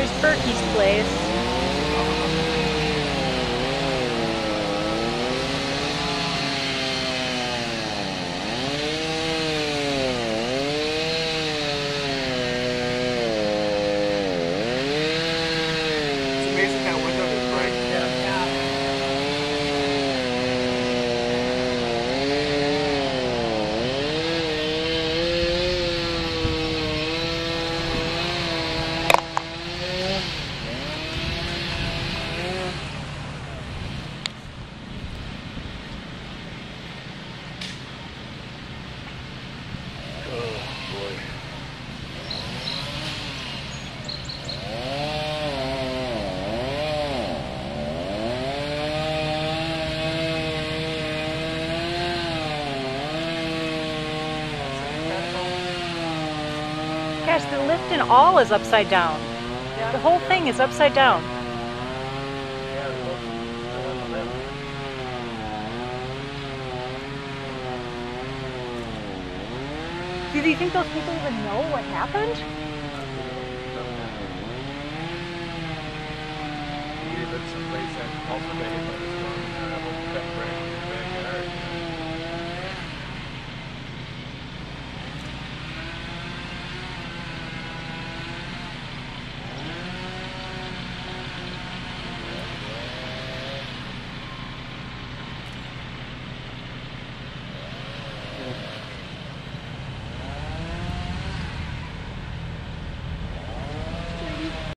There's Berkey's place. It's amazing that window is bright. Gosh, the lift and all is upside down. The whole thing is upside down. Do you think those people even know what happened? We live someplace that also made it by the storm.